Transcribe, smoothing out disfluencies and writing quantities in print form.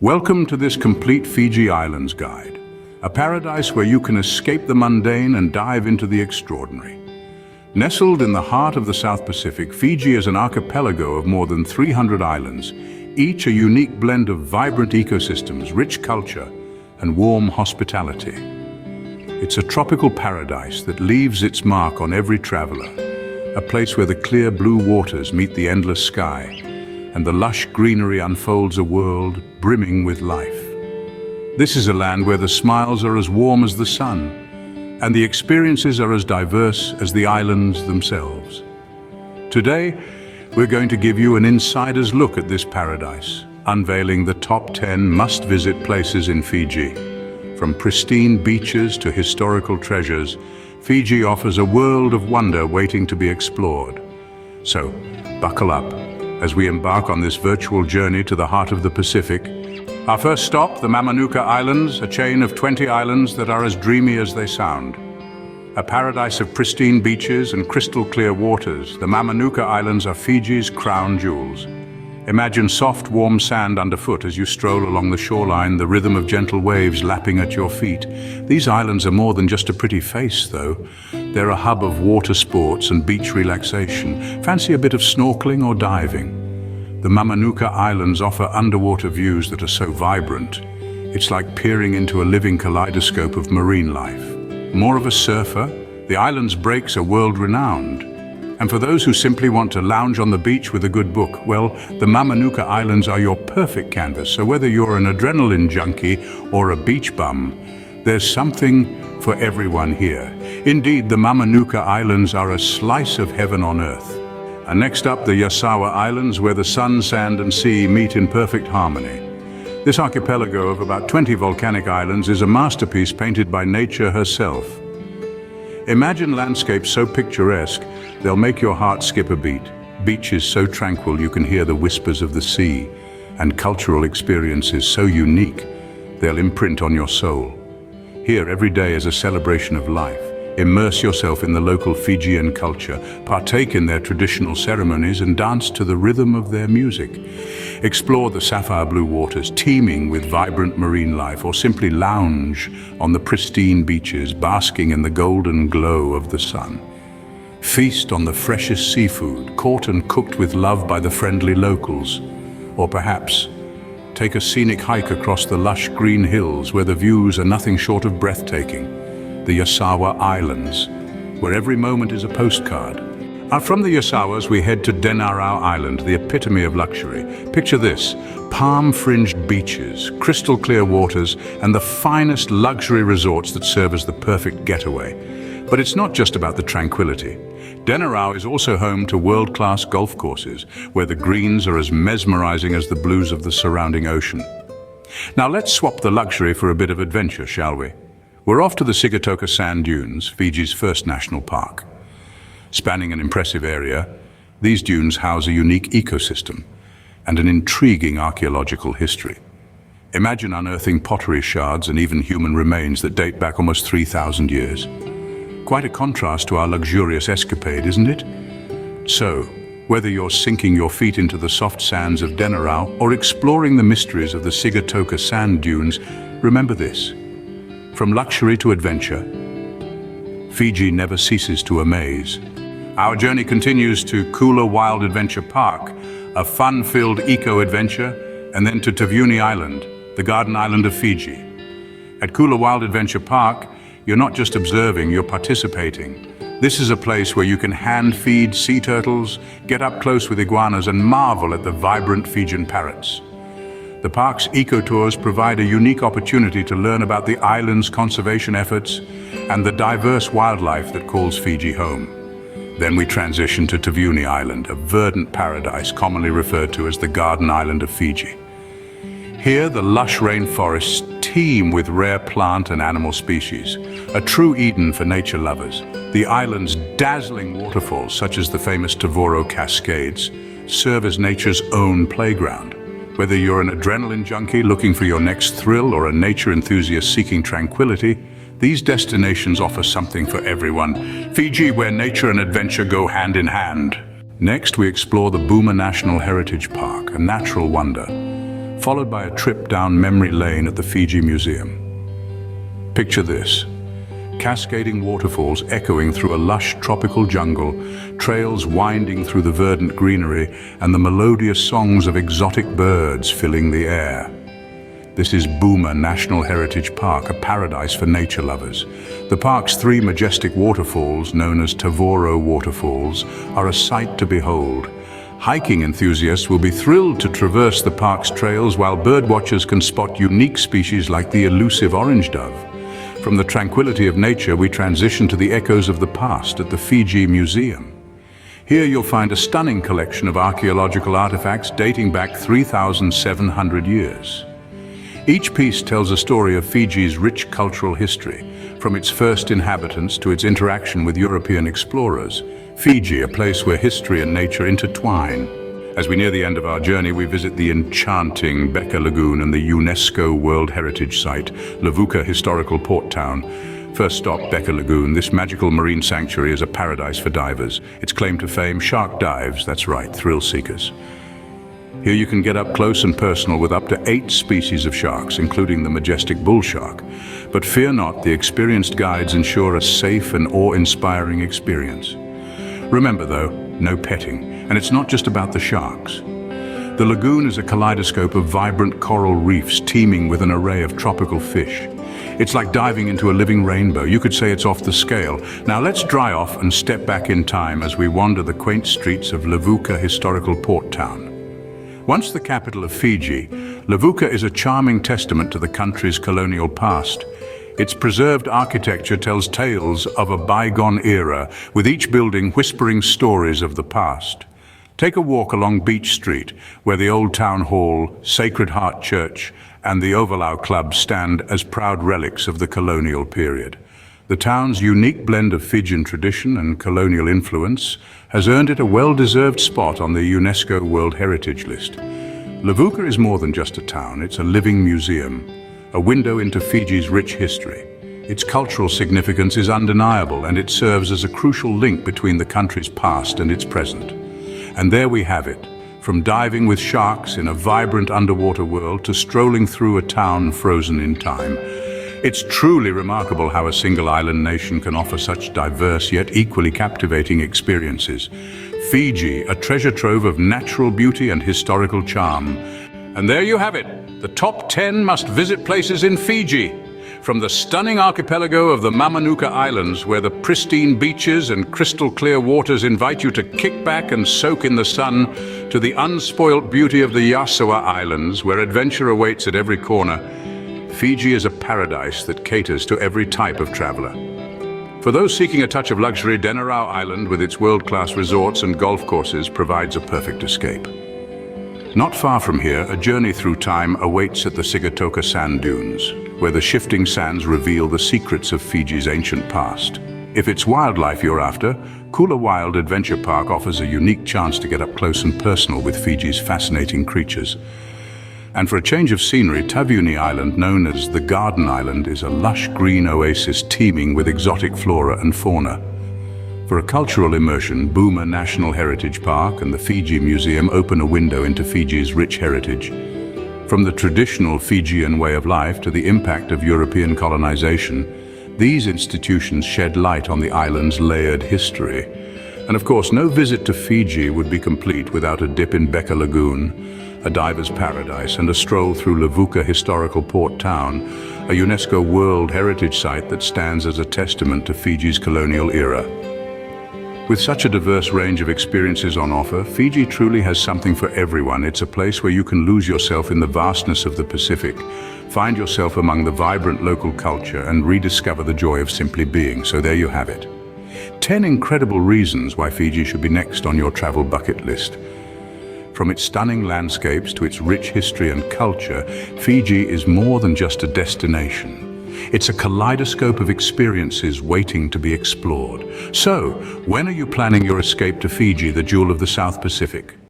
Welcome to this complete Fiji Islands guide, a paradise where you can escape the mundane and dive into the extraordinary. Nestled in the heart of the South Pacific, Fiji is an archipelago of more than 300 islands, each a unique blend of vibrant ecosystems, rich culture, and warm hospitality. It's a tropical paradise that leaves its mark on every traveler, a place where the clear blue waters meet the endless sky, and the lush greenery unfolds a world brimming with life. This is a land where the smiles are as warm as the sun, and the experiences are as diverse as the islands themselves. Today, we're going to give you an insider's look at this paradise, unveiling the top 10 must-visit places in Fiji. From pristine beaches to historical treasures, Fiji offers a world of wonder waiting to be explored. So, buckle up as we embark on this virtual journey to the heart of the Pacific. Our first stop, the Mamanuca Islands, a chain of 20 islands that are as dreamy as they sound. A paradise of pristine beaches and crystal clear waters, the Mamanuca Islands are Fiji's crown jewels. Imagine soft, warm sand underfoot as you stroll along the shoreline, the rhythm of gentle waves lapping at your feet. These islands are more than just a pretty face, though. They're a hub of water sports and beach relaxation. Fancy a bit of snorkeling or diving? The Mamanuca Islands offer underwater views that are so vibrant. It's like peering into a living kaleidoscope of marine life. More of a surfer, the island's breaks are world-renowned. And for those who simply want to lounge on the beach with a good book, well, the Mamanuca Islands are your perfect canvas. So whether you're an adrenaline junkie or a beach bum, there's something for everyone here. Indeed, the Mamanuca Islands are a slice of heaven on earth. And next up, the Yasawa Islands, where the sun, sand, and sea meet in perfect harmony. This archipelago of about 20 volcanic islands is a masterpiece painted by nature herself. Imagine landscapes so picturesque, they'll make your heart skip a beat. Beaches so tranquil you can hear the whispers of the sea, and cultural experiences so unique, they'll imprint on your soul. Here, every day is a celebration of life. Immerse yourself in the local Fijian culture, partake in their traditional ceremonies, and dance to the rhythm of their music. Explore the sapphire blue waters teeming with vibrant marine life, or simply lounge on the pristine beaches, basking in the golden glow of the sun. Feast on the freshest seafood, caught and cooked with love by the friendly locals. Or perhaps, take a scenic hike across the lush green hills where the views are nothing short of breathtaking. The Yasawa Islands, where every moment is a postcard. From the Yasawas, we head to Denarau Island, the epitome of luxury. Picture this: palm-fringed beaches, crystal clear waters, and the finest luxury resorts that serve as the perfect getaway. But it's not just about the tranquility. Denarau is also home to world-class golf courses, where the greens are as mesmerizing as the blues of the surrounding ocean. Now let's swap the luxury for a bit of adventure, shall we? We're off to the Sigatoka sand dunes, Fiji's first national park. Spanning an impressive area, these dunes house a unique ecosystem and an intriguing archaeological history. Imagine unearthing pottery shards and even human remains that date back almost 3,000 years. Quite a contrast to our luxurious escapade, isn't it? So, whether you're sinking your feet into the soft sands of Denarau or exploring the mysteries of the Sigatoka sand dunes, remember this: from luxury to adventure, Fiji never ceases to amaze. Our journey continues to Kula Wild Adventure Park, a fun-filled eco-adventure, and then to Taveuni Island, the garden island of Fiji. At Kula Wild Adventure Park, you're not just observing, you're participating. This is a place where you can hand-feed sea turtles, get up close with iguanas, and marvel at the vibrant Fijian parrots. The park's eco-tours provide a unique opportunity to learn about the island's conservation efforts and the diverse wildlife that calls Fiji home. Then we transition to Taveuni Island, a verdant paradise commonly referred to as the garden island of Fiji. Here, the lush rainforests teem with rare plant and animal species, a true Eden for nature lovers. The island's dazzling waterfalls, such as the famous Tavoro Cascades, serve as nature's own playground. Whether you're an adrenaline junkie looking for your next thrill or a nature enthusiast seeking tranquility, these destinations offer something for everyone. Fiji, where nature and adventure go hand in hand. Next, we explore the Buma National Heritage Park, a natural wonder. followed by a trip down memory lane at the Fiji Museum. Picture this: cascading waterfalls echoing through a lush tropical jungle, trails winding through the verdant greenery, and the melodious songs of exotic birds filling the air. This is Buma National Heritage Park, a paradise for nature lovers. The park's 3 majestic waterfalls, known as Tavoro Waterfalls, are a sight to behold. Hiking enthusiasts will be thrilled to traverse the park's trails, while birdwatchers can spot unique species like the elusive orange dove. From the tranquility of nature, we transition to the echoes of the past at the Fiji Museum. Here you'll find a stunning collection of archaeological artifacts dating back 3,700 years. Each piece tells a story of Fiji's rich cultural history, from its first inhabitants to its interaction with European explorers. Fiji, a place where history and nature intertwine. As we near the end of our journey, we visit the enchanting Beka Lagoon and the UNESCO World Heritage Site, Levuka Historical Port Town. First stop, Beka Lagoon. This magical marine sanctuary is a paradise for divers. Its claim to fame, shark dives, that's right, thrill seekers. Here you can get up close and personal with up to 8 species of sharks, including the majestic bull shark. But fear not, the experienced guides ensure a safe and awe-inspiring experience. Remember though, no petting, and it's not just about the sharks. The lagoon is a kaleidoscope of vibrant coral reefs teeming with an array of tropical fish. It's like diving into a living rainbow. You could say it's off the scale. Now let's dry off and step back in time as we wander the quaint streets of Levuka Historical Port Town. Once the capital of Fiji, Levuka is a charming testament to the country's colonial past. Its preserved architecture tells tales of a bygone era, with each building whispering stories of the past. Take a walk along Beach Street, where the Old Town Hall, Sacred Heart Church, and the Ovalau Club stand as proud relics of the colonial period. The town's unique blend of Fijian tradition and colonial influence has earned it a well-deserved spot on the UNESCO World Heritage List. Levuka is more than just a town, it's a living museum, a window into Fiji's rich history. Its cultural significance is undeniable, and it serves as a crucial link between the country's past and its present. And there we have it, from diving with sharks in a vibrant underwater world to strolling through a town frozen in time. It's truly remarkable how a single island nation can offer such diverse yet equally captivating experiences. Fiji, a treasure trove of natural beauty and historical charm. And there you have it, the top 10 must-visit places in Fiji. From the stunning archipelago of the Mamanuca Islands, where the pristine beaches and crystal-clear waters invite you to kick back and soak in the sun, to the unspoilt beauty of the Yasawa Islands, where adventure awaits at every corner, Fiji is a paradise that caters to every type of traveler. For those seeking a touch of luxury, Denarau Island, with its world-class resorts and golf courses, provides a perfect escape. Not far from here, a journey through time awaits at the Sigatoka sand dunes, where the shifting sands reveal the secrets of Fiji's ancient past. If it's wildlife you're after, Kula Wild Adventure Park offers a unique chance to get up close and personal with Fiji's fascinating creatures. And for a change of scenery, Taveuni Island, known as the Garden Island, is a lush green oasis teeming with exotic flora and fauna. For a cultural immersion, Buma National Heritage Park and the Fiji Museum open a window into Fiji's rich heritage. From the traditional Fijian way of life to the impact of European colonization, these institutions shed light on the island's layered history. And of course, no visit to Fiji would be complete without a dip in Beka Lagoon, a diver's paradise, and a stroll through Levuka Historical Port Town, a UNESCO World Heritage Site that stands as a testament to Fiji's colonial era. With such a diverse range of experiences on offer, Fiji truly has something for everyone. It's a place where you can lose yourself in the vastness of the Pacific, find yourself among the vibrant local culture, and rediscover the joy of simply being. So there you have it. 10 incredible reasons why Fiji should be next on your travel bucket list. From its stunning landscapes to its rich history and culture, Fiji is more than just a destination. It's a kaleidoscope of experiences waiting to be explored. So, when are you planning your escape to Fiji, the jewel of the South Pacific?